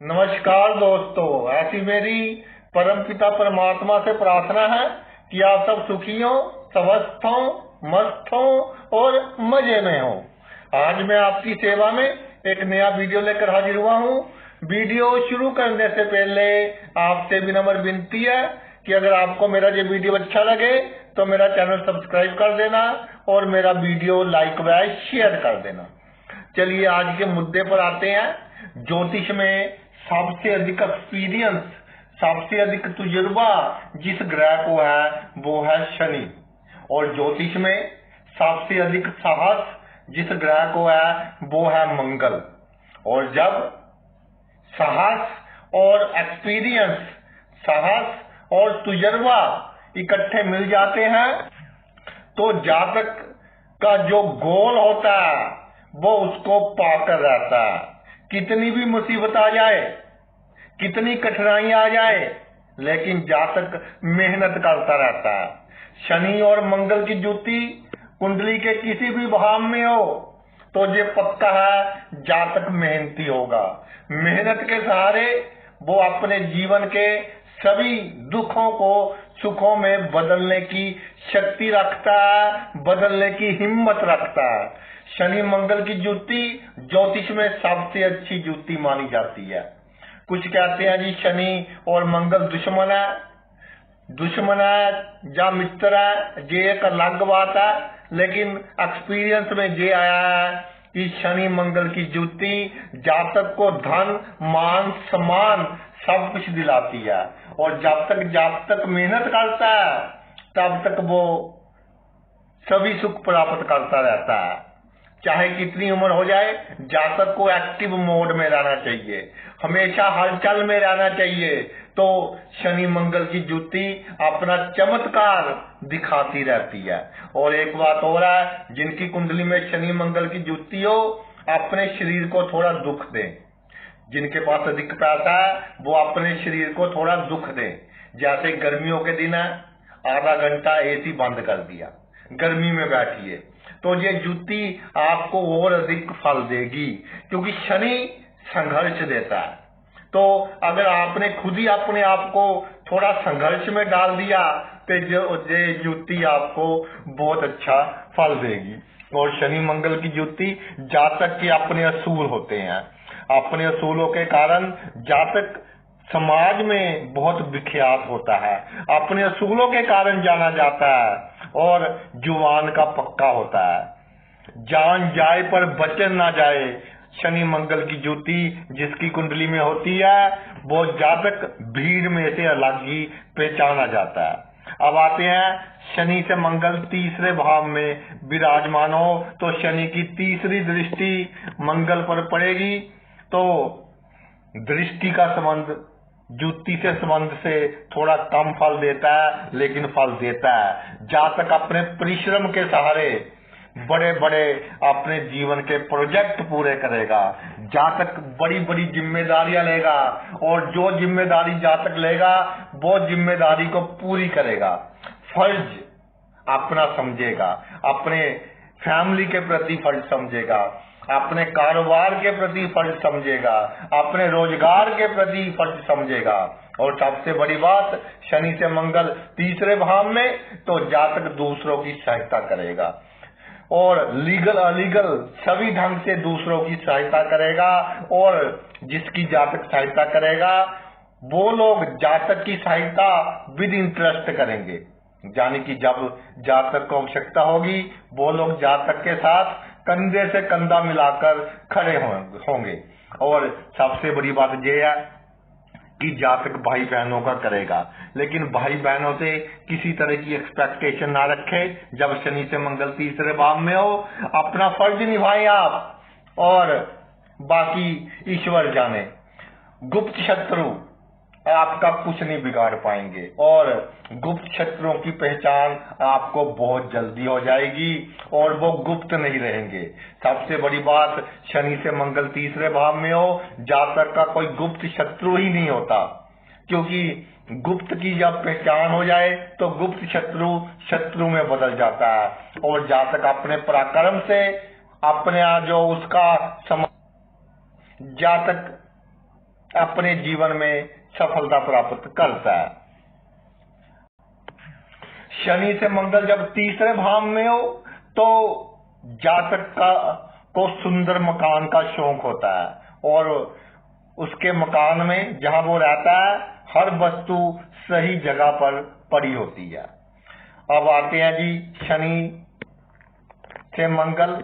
नमस्कार दोस्तों, ऐसी मेरी परमपिता परमात्मा से प्रार्थना है कि आप सब सुखी हो, स्वस्थ हो, मस्त हो और मजे में हो। आज मैं आपकी सेवा में एक नया वीडियो लेकर हाजिर हुआ हूँ। वीडियो शुरू करने से पहले आपसे विनम्र विनती है कि अगर आपको मेरा ये वीडियो अच्छा लगे तो मेरा चैनल सब्सक्राइब कर देना और मेरा वीडियो लाइक व शेयर कर देना। चलिए आज के मुद्दे पर आते हैं। ज्योतिष में सबसे अधिक एक्सपीरियंस, सबसे अधिक तजुर्बा जिस ग्रह को है वो है शनि, और ज्योतिष में सबसे अधिक साहस जिस ग्रह को है वो है मंगल। और जब साहस और एक्सपीरियंस, साहस और तजुर्बा इकट्ठे मिल जाते हैं तो जातक का जो गोल होता है वो उसको पाकर रहता है। कितनी भी मुसीबत आ जाए, कितनी कठिनाई आ जाए, लेकिन जातक मेहनत करता रहता है। शनि और मंगल की जुती कुंडली के किसी भी भाव में हो तो ये पक्का है जातक मेहनती होगा। मेहनत के सहारे वो अपने जीवन के सभी दुखों को सुखों में बदलने की शक्ति रखता है, बदलने की हिम्मत रखता है। शनि मंगल की जुती ज्योतिष में सबसे अच्छी जुती मानी जाती है। कुछ कहते हैं जी शनि और मंगल दुश्मन है, या मित्र है, ये एक अलग बात है। लेकिन एक्सपीरियंस में ये आया है कि शनि मंगल की जुती जातक को धन, मान, सम्मान सब कुछ दिलाती है। और जब तक जातक मेहनत करता है तब तक वो सभी सुख प्राप्त करता रहता है। चाहे कितनी उम्र हो जाए, जातक को एक्टिव मोड में रहना चाहिए, हमेशा हलचल में रहना चाहिए। तो शनि मंगल की जुती अपना चमत्कार दिखाती रहती है। और एक बात और है, जिनकी कुंडली में शनि मंगल की जुती हो अपने शरीर को थोड़ा दुख दें। जिनके पास अधिक पैसा है वो अपने शरीर को थोड़ा दुख दें। जैसे गर्मियों के दिन है, आधा घंटा एसी बंद कर दिया, गर्मी में बैठिए, तो ये जुती आपको और अधिक फल देगी, क्योंकि शनि संघर्ष देता है। तो अगर आपने खुद ही अपने आप को थोड़ा संघर्ष में डाल दिया तो ये जुती आपको बहुत अच्छा फल देगी। और शनि मंगल की जुती जातक के अपने असूल होते हैं। अपने असूलों के कारण जातक समाज में बहुत विख्यात होता है, अपने असूलों के कारण जाना जाता है और जुबान का पक्का होता है। जान जाए पर वचन ना जाए। शनि मंगल की जुती जिसकी कुंडली में होती है वो जातक भीड़ में से अलग ही पहचाना जाता है। अब आते हैं, शनि से मंगल तीसरे भाव में विराजमान हो तो शनि की तीसरी दृष्टि मंगल पर पड़ेगी तो दृष्टि का संबंध जुती से संबंध से थोड़ा कम फल देता है, लेकिन फल देता है। जातक अपने परिश्रम के सहारे बड़े बड़े अपने जीवन के प्रोजेक्ट पूरे करेगा। जातक बड़ी बड़ी जिम्मेदारियां लेगा और जो जिम्मेदारी जातक लेगा वो जिम्मेदारी को पूरी करेगा। फर्ज अपना समझेगा, अपने फैमिली के प्रति फर्ज समझेगा, अपने कारोबार के प्रति फर्ज समझेगा, अपने रोजगार के प्रति फर्ज समझेगा। और सबसे बड़ी बात, शनि से मंगल तीसरे भाव में तो जातक दूसरों की सहायता करेगा और लीगल अलीगल सभी ढंग से दूसरों की सहायता करेगा। और जिसकी जातक सहायता करेगा वो लोग जातक की सहायता विद इंटरेस्ट करेंगे, यानी कि जब जातक को आवश्यकता होगी वो लोग जातक के साथ कंधे से कंधा मिलाकर खड़े होंगे। और सबसे बड़ी बात यह है कि जातक भाई बहनों का करेगा, लेकिन भाई बहनों से किसी तरह की एक्सपेक्टेशन ना रखे। जब शनि से मंगल तीसरे भाव में हो अपना फर्ज निभाएं आप और बाकी ईश्वर जाने। गुप्त शत्रु आपका कुछ नहीं बिगाड़ पाएंगे और गुप्त शत्रुओं की पहचान आपको बहुत जल्दी हो जाएगी और वो गुप्त नहीं रहेंगे। सबसे बड़ी बात, शनि से मंगल तीसरे भाव में हो जातक का कोई गुप्त शत्रु ही नहीं होता, क्योंकि गुप्त की जब पहचान हो जाए तो गुप्त शत्रु शत्रु में बदल जाता है। और जातक अपने पराक्रम से अपने जो उसका जातक अपने जीवन में सफलता प्राप्त करता है। शनि से मंगल जब तीसरे भाव में हो तो जातक को सुंदर मकान का शौक होता है और उसके मकान में जहां वो रहता है हर वस्तु सही जगह पर पड़ी होती है। अब आते हैं जी, शनि से मंगल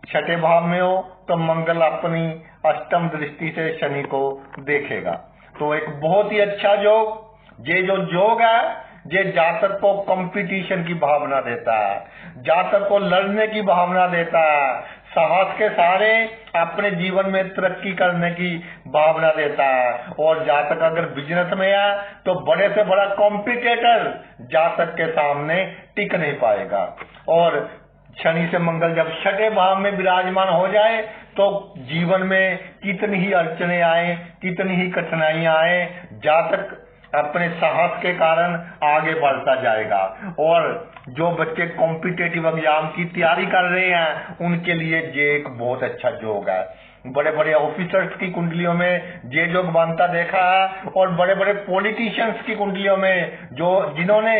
छठे भाव में हो तो मंगल अपनी अष्टम दृष्टि से शनि को देखेगा, तो एक बहुत ही अच्छा योग। ये जो योग है ये जातक को कंपटीशन की भावना देता है, जातक को लड़ने की भावना देता है, साहस के सहारे अपने जीवन में तरक्की करने की भावना देता है। और जातक अगर बिजनेस में है तो बड़े से बड़ा कॉम्पिटिटर जातक के सामने टिक नहीं पाएगा। और शनि से मंगल जब छठे भाव में विराजमान हो जाए तो जीवन में कितनी ही अड़चने आए, कितनी ही कठिनाइयां आए, जातक अपने साहस के कारण आगे बढ़ता जाएगा। और जो बच्चे कॉम्पिटिटिव एग्जाम की तैयारी कर रहे हैं उनके लिए ये एक बहुत अच्छा योग है। बड़े बड़े ऑफिसर्स की कुंडलियों में ये योग बनता देखा है और बड़े बड़े पॉलिटिशियंस की कुंडलियों में जिन्होंने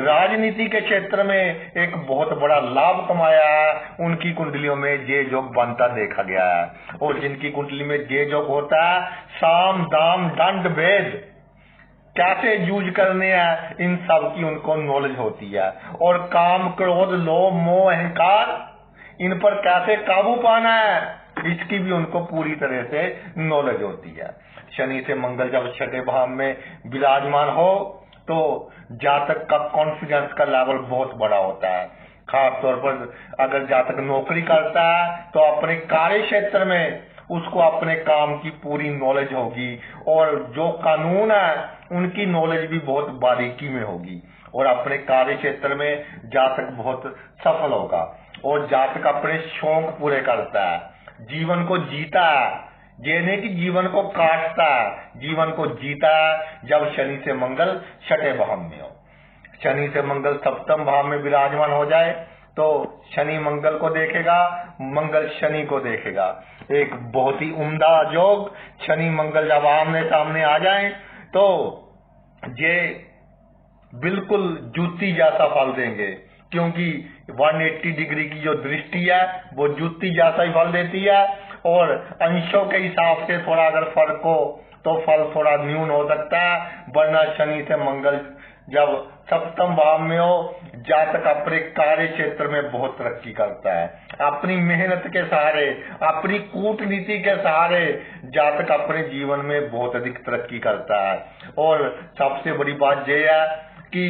राजनीति के क्षेत्र में एक बहुत बड़ा लाभ कमाया है उनकी कुंडलियों में ये योग बनता देखा गया है। और जिनकी कुंडली में ये योग होता है, साम दाम दंड भेद कैसे यूज करने हैं इन सब की उनको नॉलेज होती है। और काम क्रोध लोभ मोह अहंकार इन पर कैसे काबू पाना है इसकी भी उनको पूरी तरह से नॉलेज होती है। शनि से मंगल जब छठे भाव में विराजमान हो तो जातक का कॉन्फिडेंस का लेवल बहुत बड़ा होता है। खास तौर पर अगर जातक नौकरी करता है तो अपने कार्य क्षेत्र में उसको अपने काम की पूरी नॉलेज होगी और जो कानून है उनकी नॉलेज भी बहुत बारीकी में होगी और अपने कार्य क्षेत्र में जातक बहुत सफल होगा। और जातक अपने शौक पूरे करता है, जीवन को जीता है, ये नहीं कि जीवन को काटता है, जीवन को जीता है जब शनि से मंगल छठे भाव में हो। शनि से मंगल सप्तम भाव में विराजमान हो जाए तो शनि मंगल को देखेगा, मंगल शनि को देखेगा। एक बहुत ही उम्दा योग। शनि मंगल जब आमने सामने आ जाए तो ये बिल्कुल जूती जैसा फल देंगे, क्योंकि 180 डिग्री की जो दृष्टि है वो जूती जैसा ही फल देती है। और अंशों के हिसाब से थोड़ा अगर फर्क हो तो फल थोड़ा न्यून हो सकता है, वरना शनि से मंगल जब सप्तम भाव में हो जातक अपने कार्य क्षेत्र में बहुत तरक्की करता है। अपनी मेहनत के सहारे, अपनी कूटनीति के सहारे जातक अपने जीवन में बहुत अधिक तरक्की करता है। और सबसे बड़ी बात यह है कि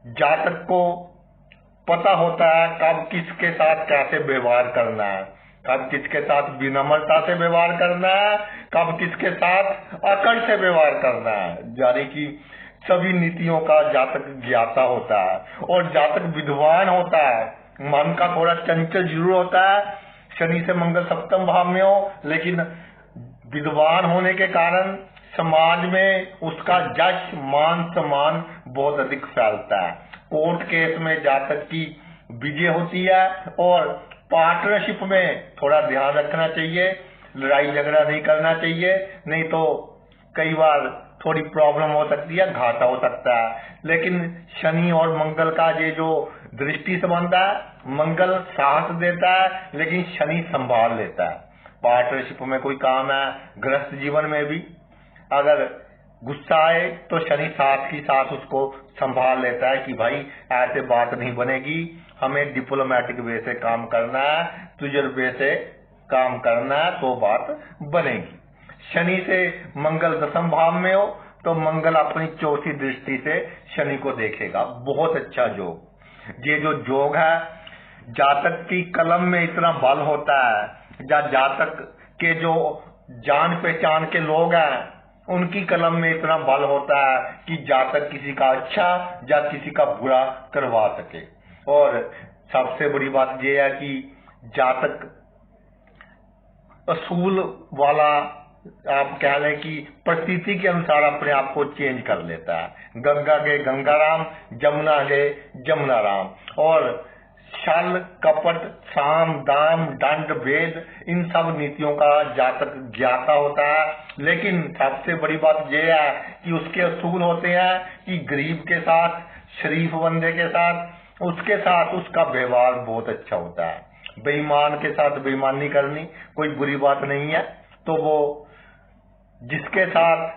जातक को पता होता है कब किसके साथ कैसे व्यवहार करना है, कब किसके साथ विनम्रता से व्यवहार करना है, कब किसके साथ अकड़ से व्यवहार करना है। यानी कि सभी नीतियों का जातक ज्ञाता होता है और जातक विद्वान होता है। मन का थोड़ा चंचल जरूर होता है, शनि से मंगल सप्तम भाव में हो, लेकिन विद्वान होने के कारण समाज में उसका जश मान सम्मान बहुत अधिक फैलता है। कोर्ट केस में जातक की विजय होती है और पार्टनरशिप में थोड़ा ध्यान रखना चाहिए, लड़ाई झगड़ा नहीं करना चाहिए, नहीं तो कई बार थोड़ी प्रॉब्लम हो सकती है, घाटा हो सकता है। लेकिन शनि और मंगल का ये जो दृष्टि संबंध है, मंगल साहस देता है लेकिन शनि संभाल लेता है। पार्टनरशिप में कोई काम है, गृहस्थ जीवन में भी अगर गुस्सा आए तो शनि साथ ही साथ उसको संभाल लेता है कि भाई ऐसे बात नहीं बनेगी, हमें डिप्लोमेटिक वे से काम करना है, तजुर्बे से काम करना है तो बात बनेगी। शनि से मंगल दसम भाव में हो तो मंगल अपनी चौथी दृष्टि से शनि को देखेगा। बहुत अच्छा योग। ये जो योग है जातक की कलम में इतना बल होता है, या जातक के जो जान पहचान के लोग हैं उनकी कलम में इतना बल होता है कि जातक किसी का अच्छा या किसी का बुरा करवा सके। और सबसे बड़ी बात यह है कि जातक असूल वाला, आप कह लें कि परिस्थिति के अनुसार अपने आप को चेंज कर लेता है। गंगा के गंगा राम, जमुना के जमुना राम। और छल कपट साम दाम दंड भेद इन सब नीतियों का जातक ज्ञाता होता है। लेकिन सबसे बड़ी बात यह है कि उसके असूल होते हैं कि गरीब के साथ, शरीफ बंदे के साथ, उसके साथ उसका व्यवहार बहुत अच्छा होता है। बेईमान के साथ बेईमानी करनी कोई बुरी बात नहीं है, तो वो जिसके साथ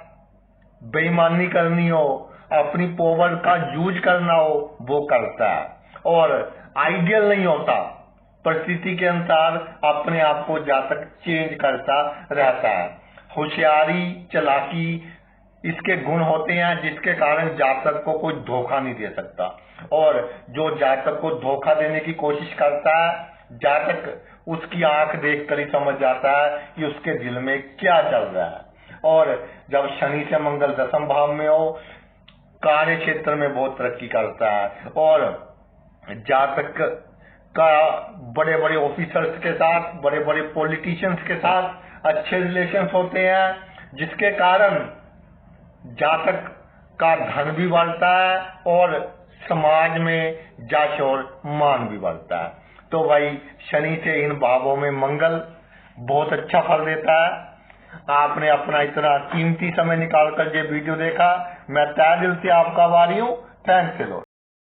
बेईमानी करनी हो, अपनी पावर का यूज करना हो, वो करता है। और आइडियल नहीं होता, परिस्थिति के अनुसार अपने आप को जातक चेंज करता रहता है। होशियारी चालाकी इसके गुण होते हैं जिसके कारण जातक को कोई धोखा नहीं दे सकता। और जो जातक को धोखा देने की कोशिश करता है, जातक उसकी आंख देखकर ही समझ जाता है कि उसके दिल में क्या चल रहा है। और जब शनि से मंगल दशम भाव में हो, कार्य क्षेत्र में बहुत तरक्की करता है। और जातक का बड़े बड़े ऑफिसर्स के साथ, बड़े बड़े पॉलिटिशियंस के साथ अच्छे रिलेशंस होते हैं, जिसके कारण जातक का धन भी बढ़ता है और समाज में यश और मान भी बढ़ता है। तो भाई शनि से इन भावों में मंगल बहुत अच्छा फल देता है। आपने अपना इतना कीमती समय निकालकर ये वीडियो देखा, मैं तहे दिल से आपका आभारी हूँ। Thanks a lot.